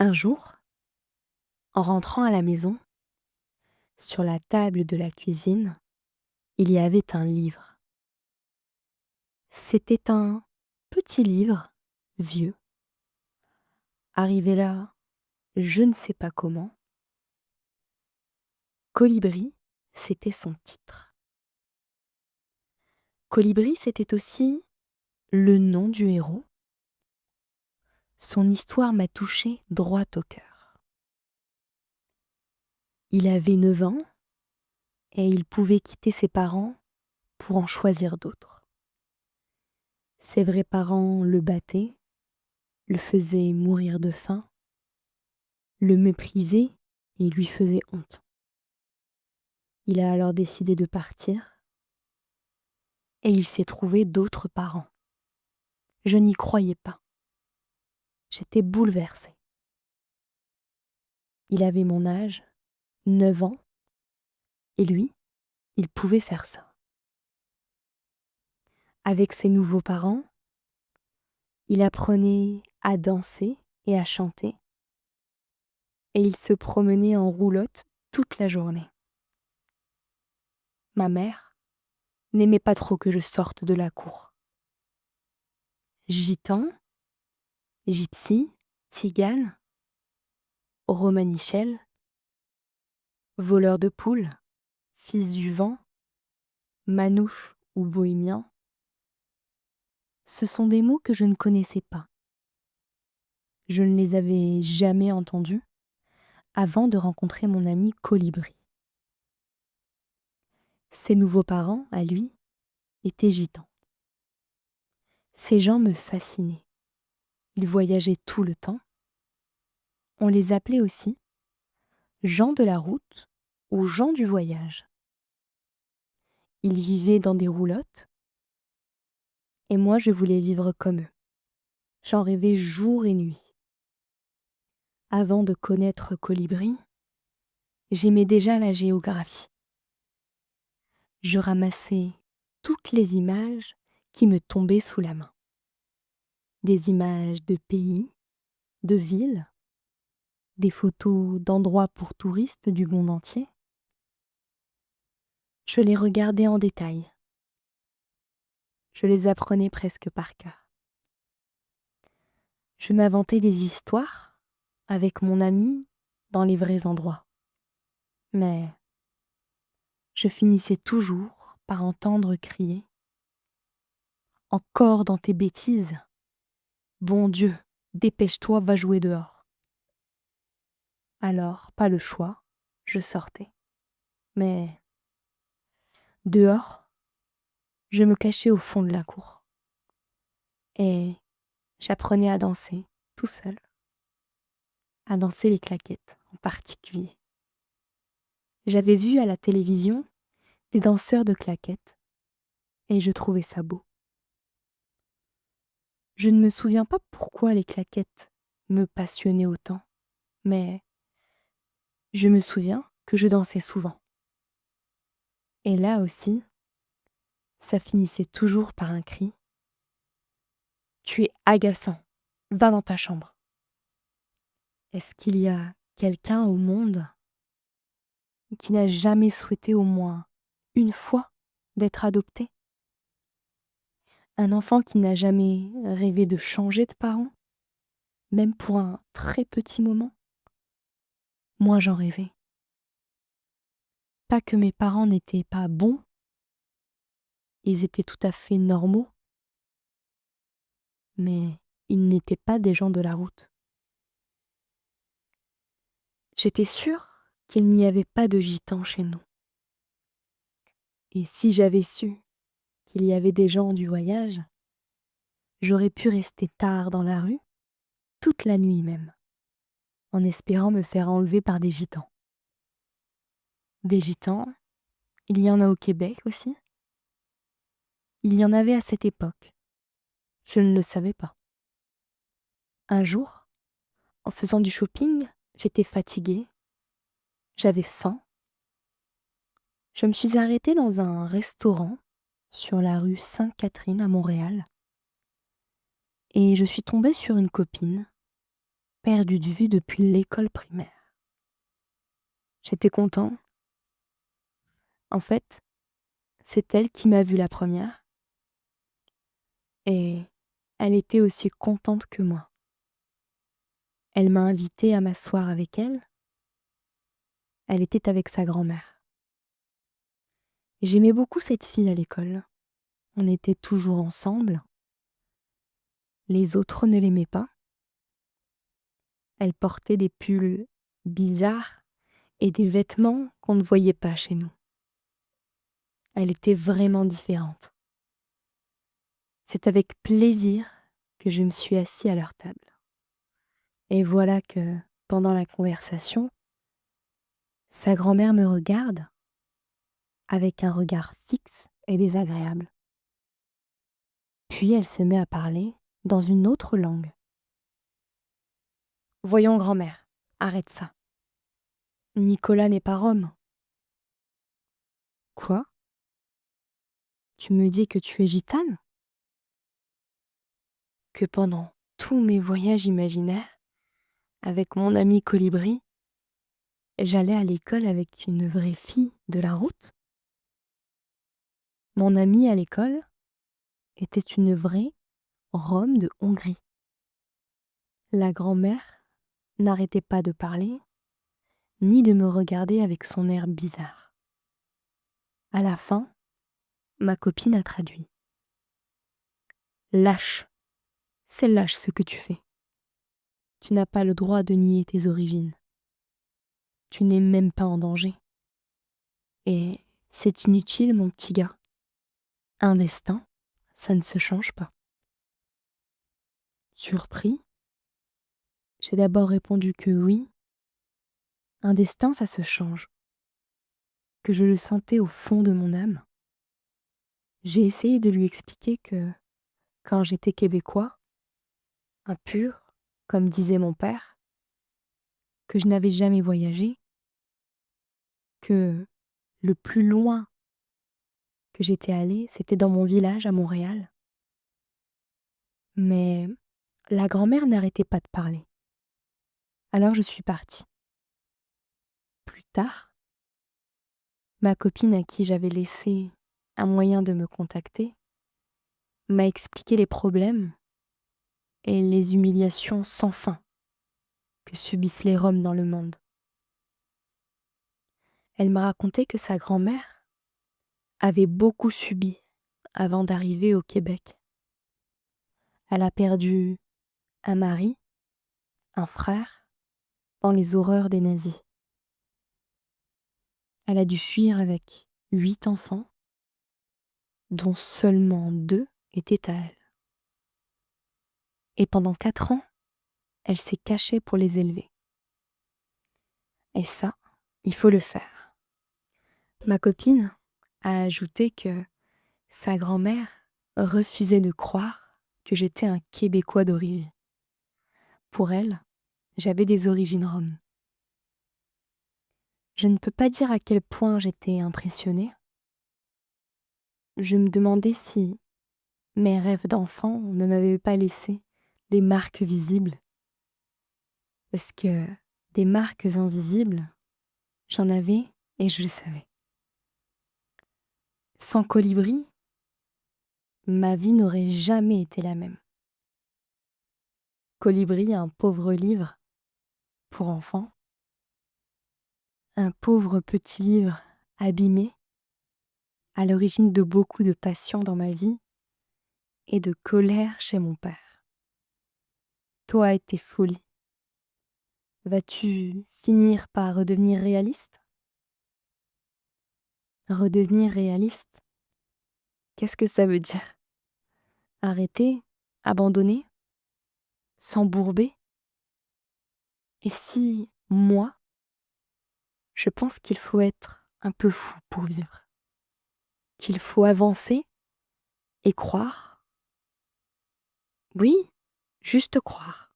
Un jour, en rentrant à la maison, sur la table de la cuisine, il y avait un livre. C'était un petit livre, vieux, arrivé là, je ne sais pas comment. Colibri, c'était son titre. Colibri, c'était aussi le nom du héros. Son histoire m'a touchée droit au cœur. Il avait 9 ans et il pouvait quitter ses parents pour en choisir d'autres. Ses vrais parents le battaient, le faisaient mourir de faim, le méprisaient et lui faisaient honte. Il a alors décidé de partir et il s'est trouvé d'autres parents. Je n'y croyais pas. J'étais bouleversée. Il avait mon âge, 9 ans, et lui, il pouvait faire ça. Avec ses nouveaux parents, il apprenait à danser et à chanter, et il se promenait en roulotte toute la journée. Ma mère n'aimait pas trop que je sorte de la cour. Gitan, gypsy, tzigane, romanichel, voleur de poules, fils du vent, manouche ou bohémien, ce sont des mots que je ne connaissais pas. Je ne les avais jamais entendus avant de rencontrer mon ami Colibri. Ses nouveaux parents, à lui, étaient gitans. Ces gens me fascinaient. Ils voyageaient tout le temps. On les appelait aussi gens de la route ou gens du voyage. Ils vivaient dans des roulottes et moi je voulais vivre comme eux. J'en rêvais jour et nuit. Avant de connaître Colibri, j'aimais déjà la géographie. Je ramassais toutes les images qui me tombaient sous la main. Des images de pays, de villes, des photos d'endroits pour touristes du monde entier. Je les regardais en détail. Je les apprenais presque par cœur. Je m'inventais des histoires avec mon ami dans les vrais endroits. Mais je finissais toujours par entendre crier « Encore dans tes bêtises ! Bon Dieu, dépêche-toi, va jouer dehors !» Alors, pas le choix, je sortais. Mais dehors, je me cachais au fond de la cour. Et j'apprenais à danser, tout seul. À danser les claquettes, en particulier. J'avais vu à la télévision des danseurs de claquettes et je trouvais ça beau. Je ne me souviens pas pourquoi les claquettes me passionnaient autant, mais je me souviens que je dansais souvent. Et là aussi, ça finissait toujours par un cri. « Tu es agaçant, va dans ta chambre !» Est-ce qu'il y a quelqu'un au monde qui n'a jamais souhaité au moins une fois d'être adopté? Un enfant qui n'a jamais rêvé de changer de parents, même pour un très petit moment? Moi, j'en rêvais. Pas que mes parents n'étaient pas bons, ils étaient tout à fait normaux, mais ils n'étaient pas des gens de la route. J'étais sûre qu'il n'y avait pas de gitans chez nous. Et si j'avais su qu'il y avait des gens du voyage, j'aurais pu rester tard dans la rue, toute la nuit même, en espérant me faire enlever par des gitans. Des gitans, il y en a au Québec aussi. Il y en avait à cette époque. Je ne le savais pas. Un jour, en faisant du shopping, j'étais fatiguée, j'avais faim. Je me suis arrêtée dans un restaurant sur la rue Sainte-Catherine à Montréal et je suis tombée sur une copine, perdu de vue depuis l'école primaire. J'étais content. En fait, c'est elle qui m'a vue la première et elle était aussi contente que moi. Elle m'a invitée à m'asseoir avec elle. Elle était avec sa grand-mère. Et j'aimais beaucoup cette fille à l'école. On était toujours ensemble. Les autres ne l'aimaient pas. Elle portait des pulls bizarres et des vêtements qu'on ne voyait pas chez nous. Elle était vraiment différente. C'est avec plaisir que je me suis assis à leur table. Et voilà que, pendant la conversation, sa grand-mère me regarde avec un regard fixe et désagréable. Puis elle se met à parler dans une autre langue. « Voyons, grand-mère, arrête ça. Nicolas n'est pas Rome. »« Quoi ? Tu me dis que tu es gitane ? » Que pendant tous mes voyages imaginaires, avec mon ami Colibri, j'allais à l'école avec une vraie fille de la route. Mon amie à l'école était une vraie Rome de Hongrie. La grand-mère n'arrêtait pas de parler, ni de me regarder avec son air bizarre. À la fin, ma copine a traduit. « Lâche, c'est lâche ce que tu fais. Tu n'as pas le droit de nier tes origines. Tu n'es même pas en danger. Et c'est inutile, mon petit gars. Un destin, ça ne se change pas. » Surpris, j'ai d'abord répondu que oui, un destin, ça se change, que je le sentais au fond de mon âme. J'ai essayé de lui expliquer que, quand j'étais québécois, impur, comme disait mon père, que je n'avais jamais voyagé, que le plus loin que j'étais allée, c'était dans mon village à Montréal. Mais la grand-mère n'arrêtait pas de parler. Alors je suis partie. Plus tard, ma copine à qui j'avais laissé un moyen de me contacter m'a expliqué les problèmes et les humiliations sans fin que subissent les Roms dans le monde. Elle m'a raconté que sa grand-mère avait beaucoup subi avant d'arriver au Québec. Elle a perdu un mari, un frère, dans les horreurs des nazis. Elle a dû fuir avec 8 enfants, dont seulement 2 étaient à elle. Et pendant 4 ans, elle s'est cachée pour les élever. Et ça, il faut le faire. Ma copine a ajouté que sa grand-mère refusait de croire que j'étais un Québécois d'origine. Pour elle, j'avais des origines roms. Je ne peux pas dire à quel point j'étais impressionnée. Je me demandais si mes rêves d'enfant ne m'avaient pas laissé des marques visibles. Parce que des marques invisibles, j'en avais et je le savais. Sans Colibri, ma vie n'aurait jamais été la même. Colibri, un pauvre livre pour enfants, un pauvre petit livre abîmé, à l'origine de beaucoup de passion dans ma vie et de colère chez mon père. Toi et tes folies, vas-tu finir par redevenir réaliste ? Redevenir réaliste, qu'est-ce que ça veut dire ? Arrêter ? Abandonner ? S'embourber ? Et si, moi, je pense qu'il faut être un peu fou pour vivre, qu'il faut avancer et croire. Oui, juste croire.